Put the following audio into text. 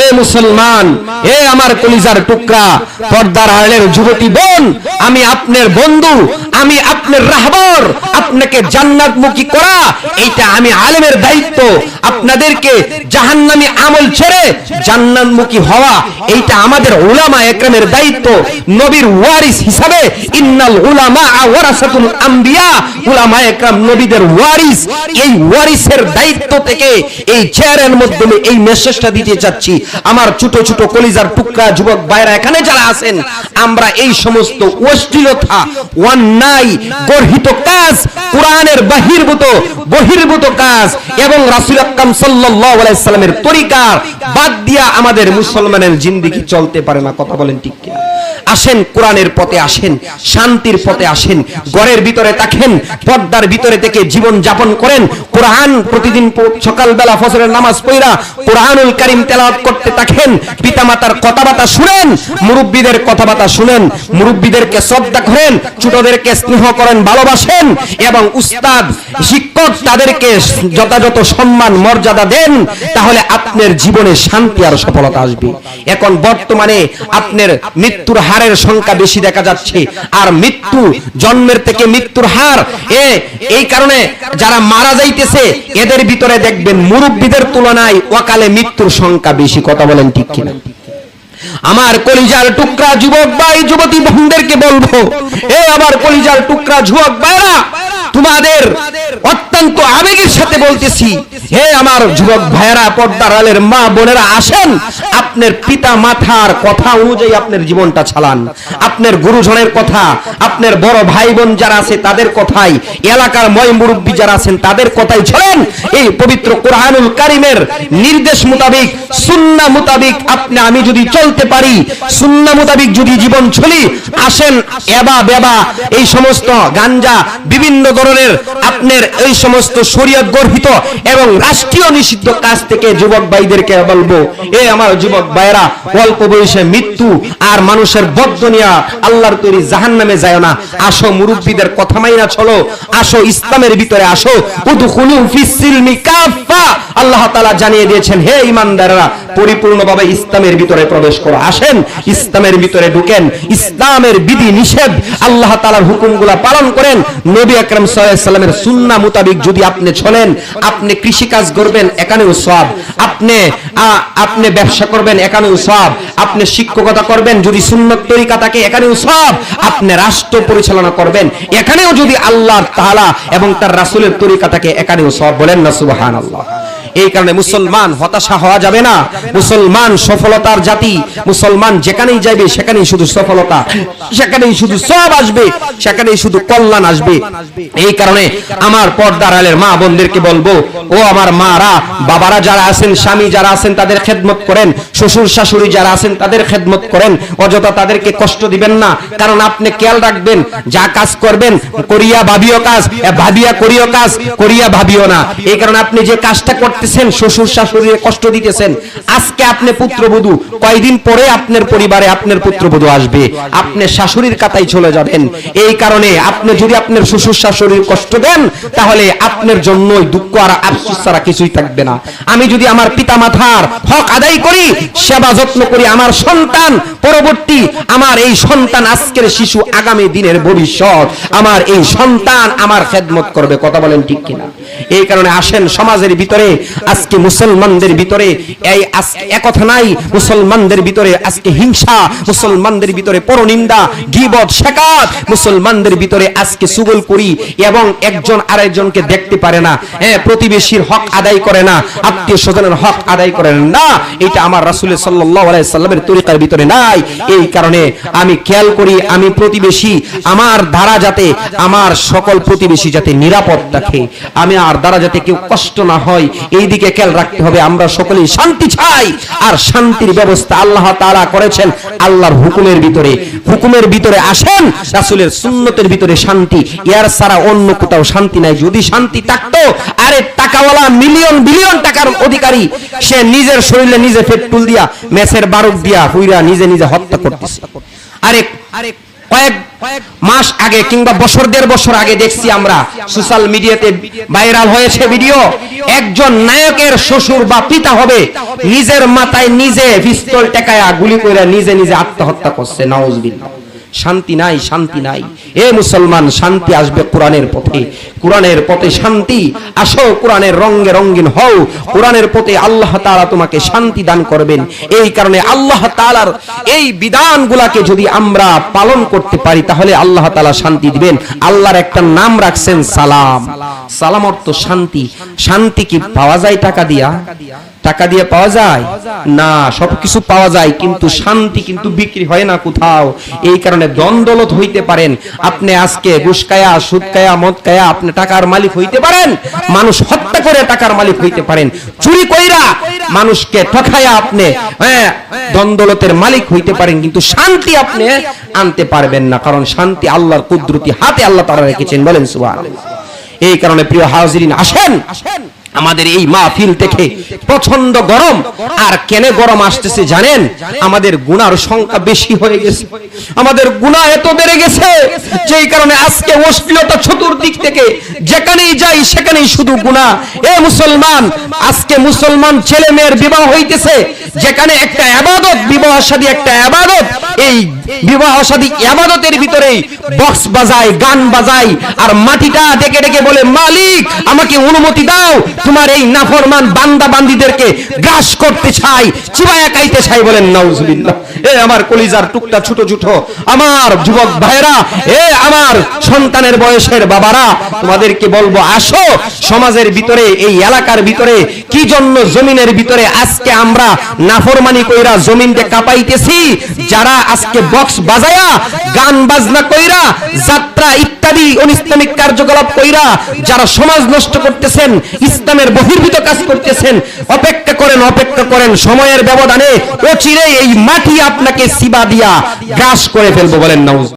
এ মুসলমান, এ আমার কলিজার টুকরা, পর্দার আড়ালের যুবতী বোন, আমি আপনার বন্ধু, আমি আপনার রাহবার। আপনাকে জান্নাতমুখী করা এইটা আমি আলেমের দায়িত্ব। আপনাদেরকে জাহান্নামী আমল ছেড়ে জান্নাতমুখী হওয়া এইটা আমাদের উলামা একরামের দায়িত্ব। নবীর ওয়ারিস হিসাবে ইন্নাল উলামা ওয়ারাসাতুল আম্বিয়া, উলামা একরাম নবীদের ওয়ারিস। এই ওয়ারিসের দায়িত্ব থেকে এই চেয়ারের মাধ্যমে এই মেসেজটা দিতে চাচ্ছি। আমার ছোট ছোট কলিজার টুকরা যুবক ভাইরা এখানে যারা আছেন, আমরা এই সমস্ত অশ্লীলতা, অন্যায়, গর্হিত কাজ, কোরআনের বহির্ভূত কাজ এবং রাসূল আকরাম সাল্লাল্লাহু আলাইহি সাল্লামের তরিকার বাদ দিয়া আমাদের মুসলমানের জিন্দেগি চলতে পারে না। কথা বলেন ঠিক কিনা? আসেন কোরআনের পথে আসেন, শান্তির পথে আসেন, ঘরের ভিতরে থাকেন, পর্দার ভিতরে থেকে জীবন যাপন করেন। কোরআন প্রতিদিন সকালবেলা ফজরের নামাজ পড়া কোরআনুল কারীম তেলাওয়াত করতে থাকেন। পিতামাতার কথাবার্তা শুনেন, মুরব্বিদের কথাবার্তা শুনেন, মুরব্বিদেরকে শ্রদ্ধা করেন, ছোটদেরকে স্নেহ করেন, ভালোবাসেন এবং উস্তাদ শিক্ষক তাদেরকে যথাযথ সম্মান মর্যাদা দেন। তাহলে আপনার জীবনে শান্তি আর সফলতা আসবে। এখন বর্তমানে আপনার মৃত্যুর হারের সংখ্যা বেশি দেখা যাচ্ছে, আর মৃত্যু জন্মের থেকে মৃত্যুর হার এই কারণে যারা মারা যাইতেছে এদের ভিতরে দেখবেন মুরব্বিদের তুলনায় অকালে মৃত্যুর সংখ্যা বেশি। কথা বলেন ঠিক কিনা? আমার কলিজার টুকরা যুবক ভাই যুবতী বোনদেরকে বলবো, আমার কলিজার টুকরা যুবক ভাইরা, তোমাদের অত্যন্ত আবেগের সাথে বলতেছি, হে আমার যুবক ভাইরা, পর্দার আড়ালের মা বোনেরা, আসেন আপনার পিতা মাতার কথা অনুযায়ী আপনার জীবনটা চালান। আপনার গুরুজনের কথা, আপনার বড় ভাই বোন যারা আছে তাদের কথাই, এলাকার ময় মুরব্বী যারা আছেন তাদের কথাই চলেন। এই পবিত্র কোরআনুল কারীমের নির্দেশ মোতাবেক, সুন্নাহ মোতাবেক আমি যদি চলতে পারি, সুন্নাহ মোতাবেক যদি জীবন চলি, আসেন এবা বেবা এই সমস্ত গাঞ্জা, বিভিন্ন ধরনের আপনার এই সমস্ত শরীয়ত গর্হিত এবং রাষ্ট্রীয় নিষিদ্ধ কাজ থেকে যুবক ভাইদেরকে বলবো, আমার যুবক ভাইরা, অল্প বয়সে মৃত্যু আর মানুষের বদদুনিয়া আল্লাহর তৈরি জাহান্নামে যায় না। আসো মুরব্বিদের কথা মাইনা চলো, আসো ইসলামের ভিতরে আসো। উদখুলু ফিস সিলমি কাফা, আল্লাহ তাআলা জানিয়ে দিয়েছেন, হে ঈমানদাররা, পরিপূর্ণভাবে ইসলামের ভিতরে প্রবেশ করো। আসেন ইসলামের ভিতরে ঢুকেন, ইসলামের বিধি নিষেধ আল্লাহ তাআলার হুকুমগুলো পালন করেন। নবী আকরাম সাল্লাল্লাহু আলাইহি সাল্লামের সুন্নাহ মোতাবেক যদি আপনি চলেন, আপনি কৃষি কাজ করবেন এখানেও সওয়াব, আপনি ব্যবসা করবেন এখানেও সওয়াব, আপনি শিক্ষকতা করবেন যদি সুন্নত তরিকা থাকে এখানেও সওয়াব, আপনি রাষ্ট্র পরিচালনা করবেন এখানেও যদি আল্লাহ তাআলা এবং তার রাসূলের তরিকা থাকে এখানেও সওয়াব। বলেন না সুবহানাল্লাহ। এই কারণে মুসলমান হতাশা হওয়া যাবে না। মুসলমান সফলতার জাতি। মুসলমান যেখানেই যাবে সেখানেই শুধু সফলতা, সেখানেই শুধু সওয়াব আসবে, সেখানেই শুধু কল্যাণ আসবে। এই কারণে আমার পর্দার আড়ালের মা বোনদেরকে বলবো, ও আমার মারা, বাবারা যারা আছেন, স্বামী যারা আছেন তাদের খেদমত করেন, শ্বশুর শাশুড়ি যারা আছেন তাদের খেদমত করেন, অযথা তাদেরকে কষ্ট দিবেন না। কারণ আপনি খেয়াল রাখবেন, যা কাজ করবেন করিয়া ভাবিও কাজ, ভাবিয়া করিও কাজ, করিয়া ভাবিও না। এই কারণে আপনি যে কাজটা করতেছেন শ্বশুর শাশুড়িকে কষ্ট দিতেছেন। আজকে আপনি পুত্রবধূ, কয়েকদিন পরে আপনার পরিবারে আপনার পুত্রবধূ আসবে, আপনি শাশুড়ির কাতায় চলে যাবেন। এই কারণে আপনি যদি আপনার শ্বশুর শাশুড়ির কষ্ট দেন, তাহলে আপনার জন্যই দুঃখ আর আফসোস ছাড়া কিছুই থাকবে না। আমি যদি আমার পিতা মাতার হক আদায় করি, সেবা যত্ন করি, আমার সন্তান পরবর্তী, আমার এই সন্তান আজকের শিশু আগামী দিনের ভবিষ্যৎ, আমার এই সন্তান আমার খেদমত করবে। কথা বলেন ঠিক কিনা? এই কারণে আসেন সমাজের ভিতরে আজকে মুসলমানদের ভিতরে এই আজকে একথা নাই, মুসলমানদের ভিতরে আজকে হিংসা, মুসলমানদের ভিতরে পরনিন্দা, গীবত, শাকাত, মুসলমানদের ভিতরে আজকে চুগলখড়ি এবং একজন আরেকজনকে দেখতে পারে না, প্রতিবেশীর হক আদায় করে না, আত্মীয় স্বজনের হক আদায় করে না। এটা আমার রাসূল সাল্লাল্লাহু আলাইহি সাল্লামের তরিকার ভিতরে নাই। এই কারণে আমি খেয়াল করি, আমি প্রতিবেশী, আমার দ্বারা যাতে আমার সকল প্রতিবেশী যাতে নিরাপদ থাকে, আমি আর দ্বারা যাতে কেউ কষ্ট না হয়, এই দিকে খেয়াল রাখতে হবে। আমরা সকলেই শান্তি চাই, আর শান্তির ব্যবস্থা আল্লাহ তাআলা করেছেন আল্লাহর হুকুমের ভিতরে। হুকুমের ভিতরে আসেন, রাসূলের সুন্নতের ভিতরে শান্তি, এর ছাড়া অন্য কোথাও শান্তি নাই। যদি শান্তি থাকতো, আরে টাকাওয়ালা মিলিয়ন বিলিয়ন টাকার অধিকারী, সে নিজের শরীরে নিজে পেট্রোল দিয়া, মেসের বারুদ দিয়া হুইরা নিজে নিজে হত্যা করতেছে। আরে কয়েক মাস আগে কিংবা বছর দেড় বছর আগে দেখছি আমরা সোশ্যাল মিডিয়াতে ভাইরাল হয়েছে ভিডিও, একজন নায়কের শ্বশুর বা পিতা হবে নিজের মাথায় নিজে পিস্তল টেকায়া গুলি করে নিজে নিজে আত্মহত্যা করছে। নাউজুবিল্লাহ। শান্তি নাই, শান্তি নাই। এ মুসলমান, শান্তি আসবে কোরআনের পথে, কোরআনের পথে শান্তি। আসো কোরআনের রঙে রঙিন হও, কোরআনের পথে আল্লাহ তাআলা তোমাকে শান্তি দান করবেন। এই কারণে আল্লাহ তাআলার এই বিধানগুলোকে যদি আমরা পালন করতে পারি তাহলে আল্লাহ তাআলা শান্তি দিবেন। আল্লাহর একটা নাম রাখছেন সালাম। সালাম অর্থ শান্তি। শান্তি কি পাওয়া যায় টাকা দিয়া? টাকা দিয়ে পাওয়া যায় না, সবকিছু পাওয়া যায় কিন্তু শান্তি কিন্তু বিক্রি হয় না কোথাও। এই কারণে দ্বন্দ্বলত হইতে পারেন আপনি, আজকে ঘুষ খায়া, সুদ খায়া, মদ খায়া আপনি টাকার মালিক হইতে পারেন, মানুষ হত্যা করে টাকার মালিক হইতে পারেন, চুরি কইরা মানুষকে ঠকায়া আপনি দ্বন্দ্বলতের মালিক হইতে পারেন, কিন্তু শান্তি আপনি আনতে পারবেন না, কারণ শান্তি আল্লাহর কুদরতি হাতে আল্লাহ তাআলা রেখেছেন। বলেন সুবহানাল্লাহ। এই কারণে প্রিয় হাজিরিন, আসেন আমাদের এই মাহফিল থেকে প্রচন্ড গরম। আর কেন গরম আসতেছে জানেন? আমাদের গুনার সংখ্যা বেশি হয়ে গেছে, আমাদের গুনাহ এত বেড়ে গেছে যেই কারণে আজকে অশ্লীলতা চতুর্দিক থেকে যেখানেই যাই সেখানেই শুধু গুনাহ। এ মুসলমান, আজকে মুসলমান ছেলে মেয়ের বিবাহ হইতেছে, যেখানে একটা ইবাদত, বিবাহ শাদী একটা ইবাদত, এই বিবাহ শাদী ইবাদতের ভিতরেই বক্স বাজায়, গান বাজায়, আর মাটিটা ডেকে ডেকে বলে মালিক আমাকে অনুমতি দাও, তোমার এই নাফরমান বান্দা বান্দীদেরকে গ্রাস করতে চাই, চিবায়া খাইতে চাই। বলেন নাউজুবিল্লাহ। এ আমার কলিজার টুকটা ছোট ছোট আমার যুবক ভাইরা, এ আমার সন্তানের বয়সের বাবারা, তোমাদেরকে বলবো আসো সমাজের ভিতরে, এই এলাকার ভিতরে কি জন্য জমিনের ভিতরে আজকে আমরা নাফরমানি কইরা জমিনকে কাঁপাইতেছি, যারা আজকে বক্স বাজায়া, গান বাজনা কইরা, যাত্রা ইত্যাদি অনিসলামিক কার্যকলাপ কইরা যারা সমাজ নষ্ট করতেছেন, ইসলামের বহির্ভূত কাজ করতেছেন, অপেক্ষা করেন, অপেক্ষা করেন, সময়ের ব্যবধানে অচিরেই এই মাটি আপনাকে সিবা দিয়া গ্রাস করে ফেলবো। বলেন নাউজ।